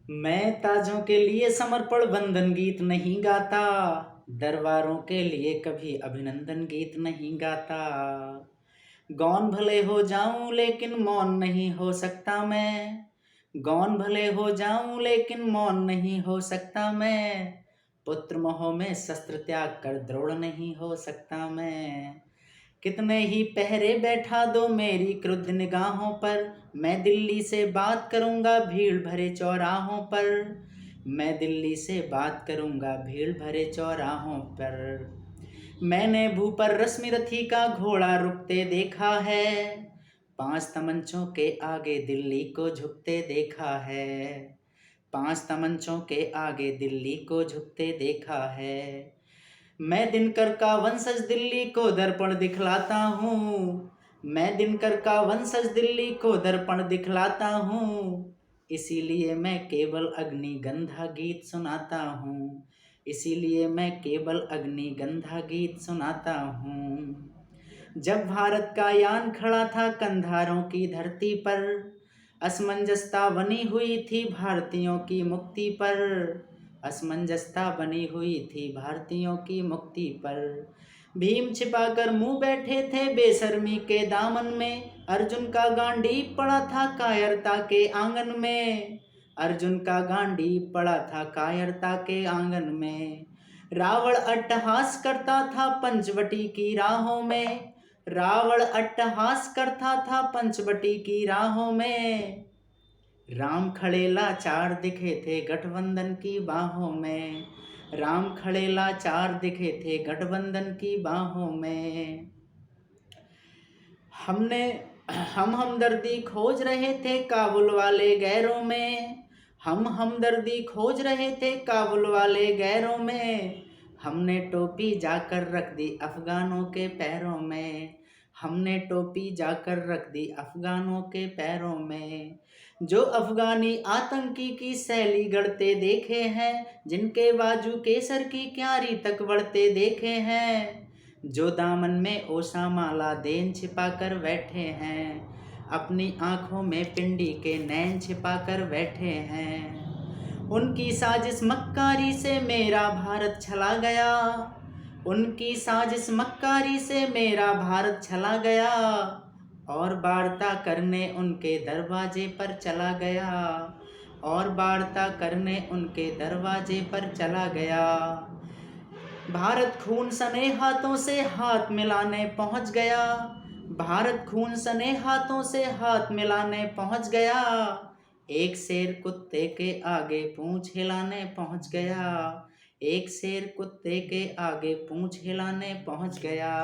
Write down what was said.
मैं ताजों के लिए समर्पण वंदन गीत नहीं गाता, दरबारों के लिए कभी अभिनंदन गीत नहीं गाता। गौन भले हो जाऊं लेकिन मौन नहीं हो सकता मैं, गौन भले हो जाऊं लेकिन मौन नहीं हो सकता मैं। पुत्र मोह में शस्त्र त्याग कर द्रोण नहीं हो सकता मैं। कितने ही पहरे बैठा दो मेरी क्रुद्ध निगाहों पर, मैं दिल्ली से बात करूंगा भीड़ भरे चौराहों पर। मैं दिल्ली से बात करूंगा भीड़ भरे चौराहों पर। मैंने भू पर रश्मि रथी का घोड़ा रुकते देखा है, 5 तमंचों के आगे दिल्ली को झुकते देखा है। 5 तमंचों के आगे दिल्ली को झुकते देखा है। मैं दिनकर का वंशज दिल्ली को दर्पण दिखलाता हूँ, मैं दिनकर का वंशज दिल्ली को दर्पण दिखलाता हूँ। इसीलिए मैं केवल अग्निगंधा गीत सुनाता हूँ, इसीलिए मैं केवल अग्निगंधा गीत सुनाता हूँ। जब भारत का यान खड़ा था कंधारों की धरती पर, असमंजसता बनी हुई थी भारतीयों की मुक्ति पर, असमंजसता बनी हुई थी भारतीयों की मुक्ति पर। भीम छिपाकर मुंह बैठे थे बेशर्मी के दामन में, अर्जुन का गांडीव पड़ा था कायरता के आंगन में, अर्जुन का गांडीव पड़ा था कायरता के आंगन में। रावण अट्टहास करता था पंचवटी की राहों में, रावण अट्टहास करता था पंचवटी की राहों में। राम खड़े लाचार दिखे थे गठबंधन की बाहों में, राम खड़े लाचार दिखे थे गठबंधन की बाहों में। हम हमदर्दी खोज रहे थे काबुल वाले गैरों में, हम हमदर्दी खोज रहे थे काबुल वाले गैरों में। हमने टोपी जाकर रख दी अफगानों के पैरों में, हमने टोपी जाकर रख दी अफगानों के पैरों में। जो अफगानी आतंकी की शैली गढ़ते देखे हैं, जिनके बाजू केसर की क्यारी तक बढ़ते देखे हैं। जो दामन में ओसामा लादेन छिपा कर बैठे हैं, अपनी आंखों में पिंडी के नैन छिपा कर बैठे हैं। उनकी साजिश मक्कारी से मेरा भारत चला गया, उनकी साजिश मक्कारी से मेरा भारत चला गया। और वार्ता करने उनके दरवाजे पर चला गया, और वार्ता करने उनके दरवाजे पर चला गया। भारत खून सने हाथों से हाथ मिलाने पहुंच गया, भारत खून सने हाथों से हाथ मिलाने पहुंच गया। एक शेर कुत्ते के आगे पूंछ हिलाने पहुंच गया, एक शेर कुत्ते के आगे पूंछ हिलाने पहुंच गया।